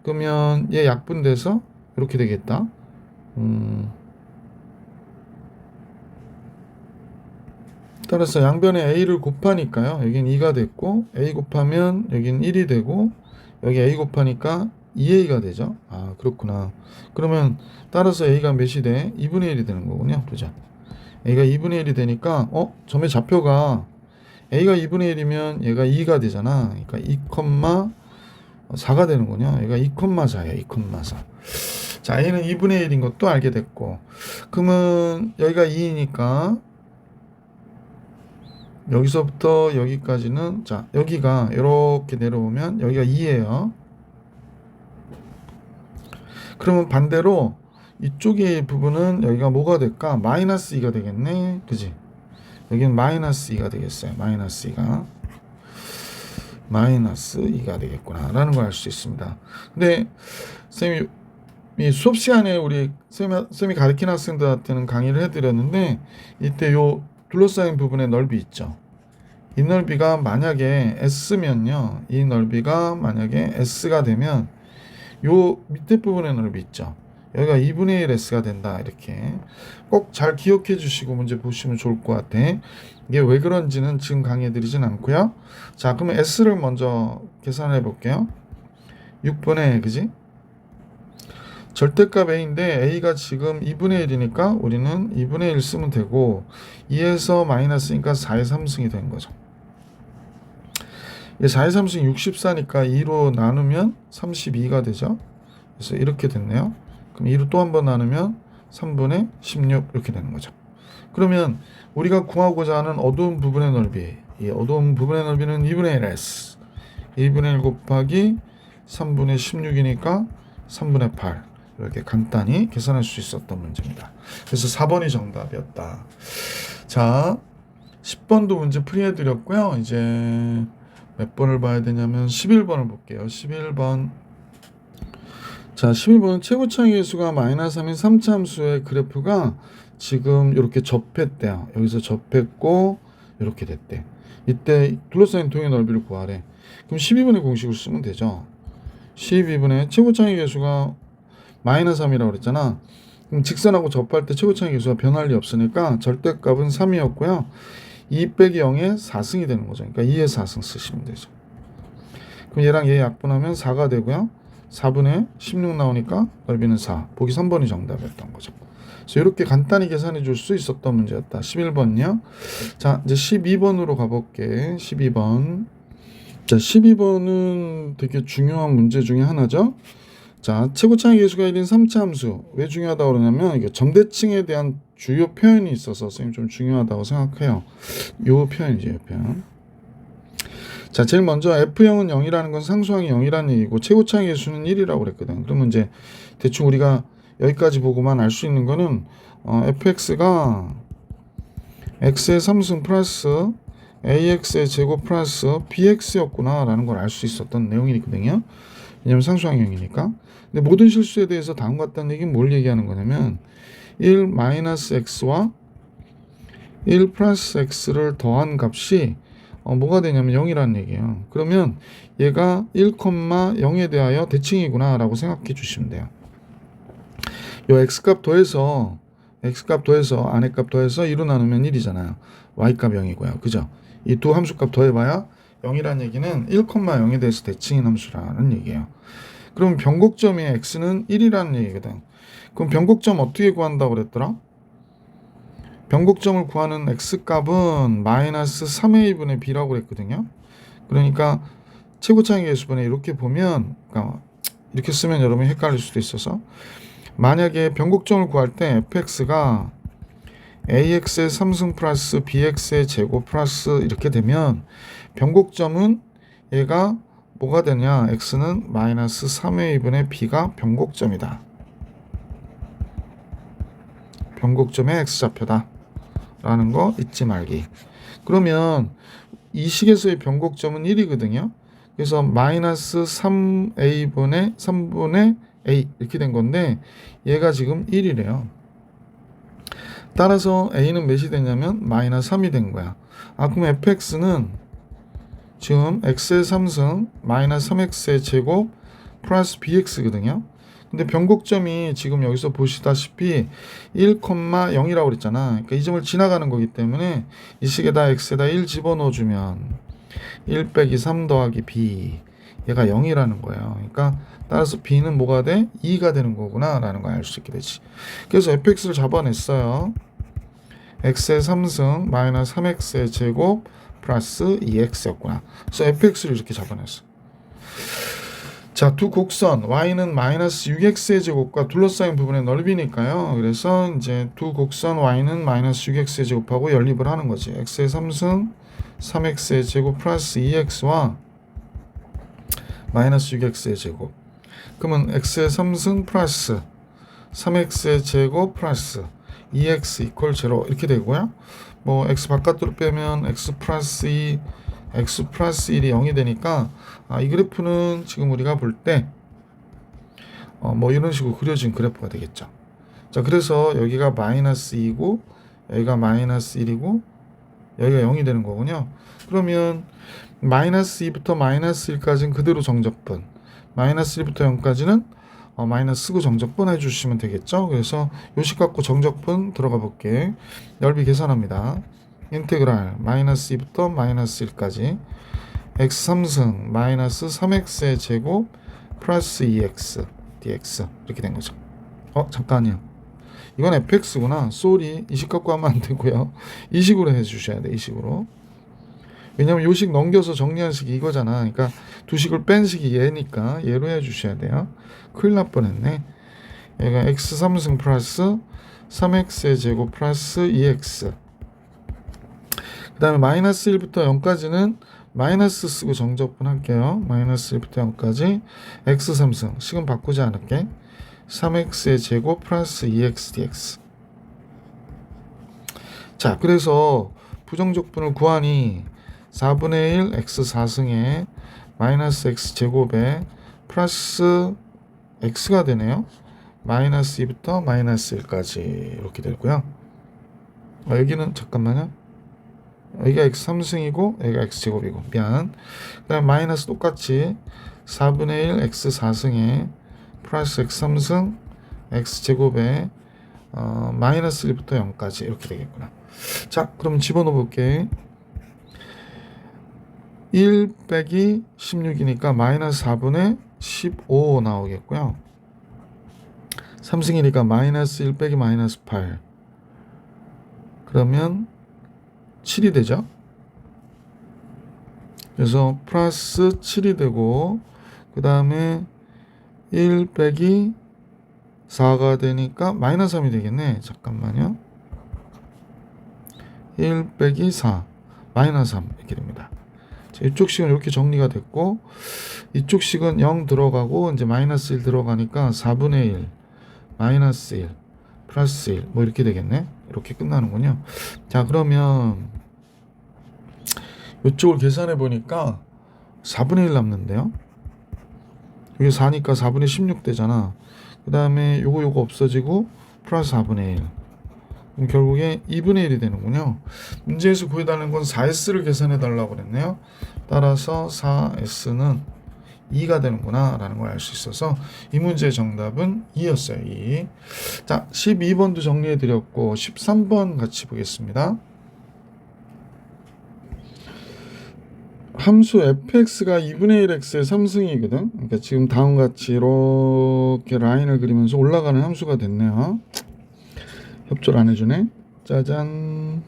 그러면 얘 약분돼서 이렇게 되겠다. 따라서 양변에 a를 곱하니까요. 여긴 2가 됐고 a 곱하면 여긴 1이 되고 여기 a 곱하니까 2a가 되죠. 그렇구나. 그러면 따라서 a가 몇이 돼? 2분의 1이 되는 거군요. 그죠? a가 2분의 1이 되니까 점의 좌표가 a가 2분의 1이면 얘가 2가 되잖아. 그러니까 2,4가 되는군요. 얘가 2,4예요. 2,4. 자, a는 2분의 1인 것도 알게 됐고 그러면 여기가 2니까 여기서부터 여기까지는 자, 여기가 이렇게 내려오면 여기가 2예요. 그러면 반대로 이쪽의 부분은 여기가 뭐가 될까? 마이너스 2가 되겠네. 그지? 여기는 마이너스 2가 되겠어요. 마이너스 2가. 마이너스 2가 되겠구나 라는 걸 알 수 있습니다. 근데 쌤이 이 수업 시간에 우리 쌤이 가르치는 학생들한테는 강의를 해드렸는데 이때 요 둘러싸인 부분의 넓이 있죠. 이 넓이가 만약에 S면요. 이 넓이가 만약에 S가 되면 요 밑에 부분의 넓이 있죠. 여기가 2분의 1 S가 된다. 이렇게 꼭 잘 기억해 주시고 문제 보시면 좋을 것 같아. 이게 왜 그런지는 지금 강의해 드리진 않고요. 자, 그러면 S를 먼저 계산해 볼게요. 6분의 그지? 절대값 A인데 A가 지금 2분의 1이니까 우리는 2분의 1 쓰면 되고 2에서 마이너스니까 4의 3승이 된 거죠. 4의 3승이 64니까 2로 나누면 32가 되죠. 그래서 이렇게 됐네요. 그럼 2로 또 한 번 나누면 3분의 16 이렇게 되는 거죠. 그러면 우리가 구하고자 하는 어두운 부분의 넓이, 이 어두운 부분의 넓이는 2분의 1 S 2분의 1 곱하기 3분의 16이니까 3분의 8 이렇게 간단히 계산할 수 있었던 문제입니다. 그래서 4번이 정답이었다. 자, 10번도 문제 풀이해 드렸고요. 이제 몇 번을 봐야 되냐면 11번을 볼게요. 11번. 자, 11번은 최고차의 개수가 마이너스 3인 3차 함수의 그래프가 지금 이렇게 접했대요. 여기서 접했고 이렇게 됐대. 이때 둘러싸인 통의 넓이를 구하래. 그럼 12분의 공식을 쓰면 되죠. 12분의 최고차의 개수가 마이너스 3이라고 그랬잖아. 그럼 직선하고 접할 때 최고차의 개수가 변할 리 없으니까 절대값은 3이었고요. 2 빼기 0의 4승이 되는 거죠. 그러니까 2의 4승 쓰시면 되죠. 그럼 얘랑 얘 약분하면 4가 되고요. 4분의 16 나오니까 넓이는 4. 보기 3번이 정답이었던 거죠. 그래서 이렇게 간단히 계산해 줄 수 있었던 문제였다. 11번이요. 자, 이제 12번으로 가볼게. 12번. 자, 12번은 되게 중요한 문제 중에 하나죠. 자, 최고차의 개수가 1인 3차 함수. 왜 중요하다고 그러냐면 이게 점대칭에 대한 주요 표현이 있어서 선생님 좀 중요하다고 생각해요. 요 표현이죠, 요 표현. 자, 제일 먼저 F0은 0이라는 건 상수항이 0이라는 얘기고 최고차의 개수는 1이라고 그랬거든. 그러면 이제 대충 우리가 여기까지 보고만 알 수 있는 거는 fx가 x의 3승 플러스 ax의 제곱 플러스 bx였구나 라는 걸 알 수 있었던 내용이거든요. 왜냐면 상수항이 0이니까. 근데 모든 실수에 대해서 다음과 같다는 얘기는 뭘 얘기하는 거냐면 1 마이너스 x와 1 플러스 x를 더한 값이 뭐가 되냐면 0이라는 얘기예요. 그러면 얘가 1,0에 대하여 대칭이구나 라고 생각해 주시면 돼요. 요 x값 더해서 안에 값 더해서 2로 나누면 1이잖아요. y값 0이고요. 그죠? 이 두 함수값 더해봐야 0이라는 얘기는 1,0에 대해서 대칭인 함수라는 얘기예요. 그럼 변곡점의 x는 1이라는 얘기거든. 그럼 변곡점 어떻게 구한다고 그랬더라? 변곡점을 구하는 x값은 마이너스 3의 2분의 b라고 그랬거든요. 그러니까 최고차의 개수분에 이렇게 보면, 그러니까 이렇게 쓰면 여러분이 헷갈릴 수도 있어서, 만약에 변곡점을 구할 때 fx가 ax의 3승 플러스 bx의 제곱 플러스 이렇게 되면 변곡점은 얘가 뭐가 되냐? x는 마이너스 3의 2분의 b가 변곡점이다. 변곡점의 x좌표다 라는 거 잊지 말기. 그러면 이 식에서의 변곡점은 1이거든요. 그래서 마이너스 3a분의 3분의 a 이렇게 된 건데 얘가 지금 1이래요. 따라서 a는 몇이 되냐면 마이너스 3이 된 거야. 그럼 fx는 지금 x의 3승 마이너스 3x의 제곱 플러스 bx거든요. 근데 변곡점이 지금 여기서 보시다시피 1,0이라고 그랬잖아. 그러니까 이 점을 지나가는 거기 때문에 이 식에다 x에다 1 집어넣어주면 1 빼기 3 더하기 b 얘가 0이라는 거예요. 그러니까 따라서 b는 뭐가 돼? 2가 되는 거구나 라는 걸 알 수 있게 되지. 그래서 fx를 잡아냈어요. x의 3승 마이너스 3x의 제곱 플러스 2x였구나. 그래서 fx를 이렇게 잡아냈어. 자, 두 곡선 y는 마이너스 6x의 제곱과 둘러싸인 부분의 넓이니까요. 그래서 이제 두 곡선 y는 마이너스 6x의 제곱하고 연립을 하는 거지. x의 3승 3x의 제곱 플러스 2x와 마이너스 6x의 제곱. 그러면 x의 3승 플러스 3x의 제곱 플러스 2x 이퀄 0 이렇게 되고요. 뭐 x 바깥으로 빼면 x 플러스 2 x 플러스 1이 0이 되니까 이 그래프는 지금 우리가 볼 때 뭐 이런 식으로 그려진 그래프가 되겠죠. 자, 그래서 여기가 마이너스 2고 여기가 마이너스 1이고 여기가 0이 되는 거군요. 그러면 마이너스 2부터 마이너스 1까지는 그대로 정적분, 마이너스 1부터 0까지는 마이너스 쓰고 정적분 해주시면 되겠죠. 그래서 요식 갖고 정적분 들어가 볼게. 넓이 계산합니다. 인테그랄 마이너스 2부터 마이너스 1까지 x 3승 마이너스 3x의 제곱 플러스 2x dx 이렇게 된 거죠. 잠깐요. 이건 fx구나. 쏘리. 이 식 갖고 하면 안 되고요. 이 식으로 해주셔야 돼. 이 식으로. 왜냐면 요 식 넘겨서 정리한 식이 이거잖아. 그러니까 두 식을 뺀 식이 얘니까 얘로 해주셔야 돼요. 큰일 날 뻔했네. 얘가 x 3승 플러스 3x의 제곱 플러스 2x. 그 다음에 마이너스 1부터 0까지는 마이너스 쓰고 정적분 할게요. 마이너스 1부터 0까지 x 3승. 식은 바꾸지 않을게. 3x의 제곱 플러스 2x dx. 자, 그래서 부정적분을 구하니 4분의 1 x 4승에 마이너스 x 제곱에 플러스 x가 되네요. 마이너스 2부터 마이너스 1까지 이렇게 되고요. 여기는 잠깐만요. 여기가 x 3승이고 여기가 x 제곱이고 미안. 그 다음에 마이너스 똑같이 4분의 1 x 4승에 플러스 x 3승 x 제곱에 마이너스 1부터 0까지 이렇게 되겠구나. 자, 그럼 집어넣어 볼게. 1 빼기 16이니까 마이너스 4분의 15 나오겠고요. 3승이니까 마이너스 1 빼기 마이너스 8. 그러면 7이 되죠. 그래서 플러스 7이 되고 그 다음에 1 빼기 4가 되니까 마이너스 3이 되겠네. 잠깐만요. 1 빼기 4 마이너스 3 이렇게 됩니다. 자, 이쪽 식은 이렇게 정리가 됐고 이쪽 식은 0 들어가고 이제 마이너스 1 들어가니까 4분의 1 마이너스 1 플러스 1 뭐 이렇게 되겠네. 이렇게 끝나는군요. 자, 그러면 이쪽을 계산해 보니까 4분의 1 남는데요. 이게 4니까 4분의 16 되잖아. 그 다음에 요거 없어지고 플러스 4분의 1. 그럼 결국에 2분의 1이 되는군요. 문제에서 구해달라는 건 4S를 계산해 달라고 그랬네요. 따라서 4S는 2가 되는구나 라는 걸 알 수 있어서 이 문제의 정답은 2였어요. 2. 자, 12번도 정리해 드렸고 13번 같이 보겠습니다. 함수 fx가 2분의 1x의 3승이거든. 그러니까 지금 다음과 같이 이렇게 라인을 그리면서 올라가는 함수가 됐네요. 협조를 안 해주네. 짜잔.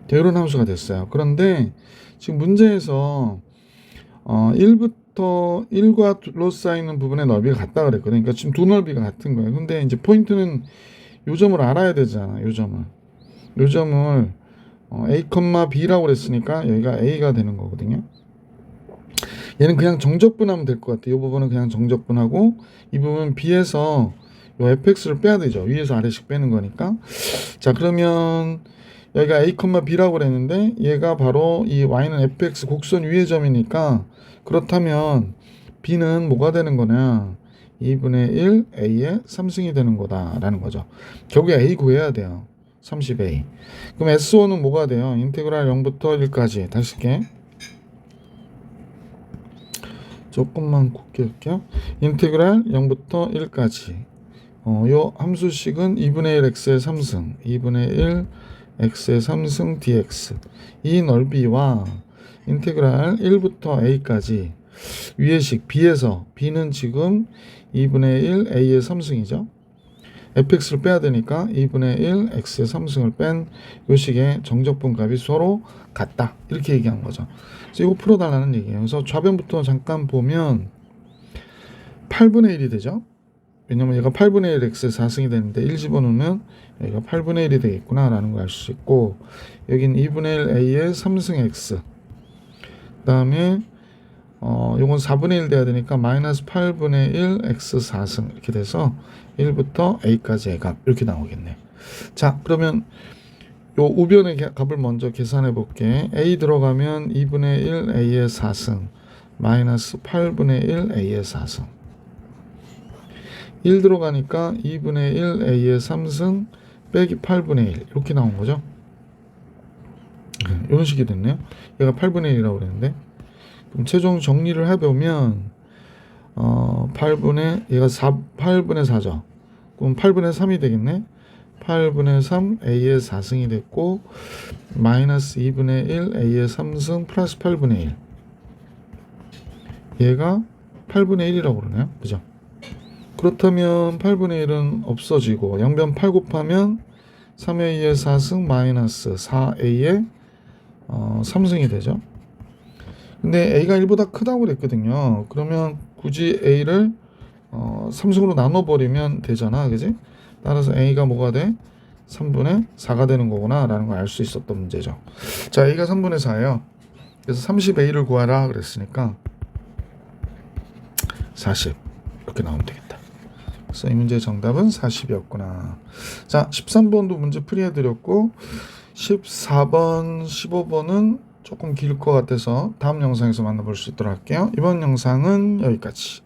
이런 함수가 됐어요. 그런데 지금 문제에서 1과 쌓이는 부분의 넓이가 같다 그랬거든. 그러니까 지금 두 넓이가 같은 거예요. 근데 이제 포인트는 요 점을 알아야 되잖아. 요 점을 A, B라고 그랬으니까 여기가 A가 되는 거거든요. 얘는 그냥 정적분하면 될 것 같아. 이 부분은 그냥 정적분하고 이 부분은 B에서 요 fx를 빼야 되죠. 위에서 아래씩 빼는 거니까. 자, 그러면 여기가 A, B라고 그랬는데 얘가 바로 이 y는 fx 곡선 위의 점이니까 그렇다면 B는 뭐가 되는 거냐? 2분의 1 A의 3승이 되는 거다라는 거죠. 결국에 A 구해야 돼요. 30A. 그럼 S5는 뭐가 돼요? 인테그랄 0부터 1까지. 다시 할게. 조금만 곱게 할게요. 인테그랄 0부터 1까지. 요 함수식은 2분의 1 x의 3승, 2분의 1 x의 3승 dx. 이 넓이와 인테그랄 1부터 a까지 위의 식 b에서 b는 지금 2분의 1 a의 3승이죠. fx를 빼야 되니까 2분의 1 x의 3승을 뺀 요 식의 정적분 값이 서로 같다. 이렇게 얘기한 거죠. 그래서 이거 풀어달라는 얘기예요. 그래서 좌변부터 잠깐 보면 8분의 1이 되죠. 왜냐면 얘가 8분의 1 x의 4승이 되는데 1 집어넣으면 여기가 8분의 1이 되겠구나 라는 걸 알 수 있고, 여긴 2분의 1 a의 3승 x, 그 다음에 요건 4분의 1 돼야 되니까 마이너스 8분의 1 x 4승 이렇게 돼서 1부터 a까지의 값 이렇게 나오겠네. 자, 그러면 요 우변의 값을 먼저 계산해 볼게. a 들어가면 2분의 1 a의 4승 마이너스 8분의 1 a의 4승. 1 들어가니까 2분의 1 a의 3승 빼기 8분의 1 이렇게 나온 거죠. 이런 식이 됐네요. 얘가 8분의 1이라고 그랬는데, 그럼 최종 정리를 해보면 8분의 얘가 8분의 4죠. 그럼 8분의 3이 되겠네. 8분의 3 a의 4승이 됐고 마이너스 2분의 1 a의 3승 플러스 8분의 1. 얘가 8분의 1이라고 그러네요. 그죠? 그렇다면 8분의 1은 없어지고 양변 8 곱하면 3a의 4승 마이너스 4a의 3승이 되죠. 근데 a가 1보다 크다고 그랬거든요. 그러면 굳이 a를 3승으로 나눠버리면 되잖아. 그지? 따라서 a가 뭐가 돼? 3분의 4가 되는 거구나 라는 걸 알 수 있었던 문제죠. 자, a가 3분의 4예요. 그래서 30a를 구하라 그랬으니까 40 이렇게 나오면 되겠다. 그래서 이 문제의 정답은 40이었구나. 자, 13번도 문제 풀이해드렸고 14번, 15번은 조금 길 것 같아서 다음 영상에서 만나볼 수 있도록 할게요. 이번 영상은 여기까지.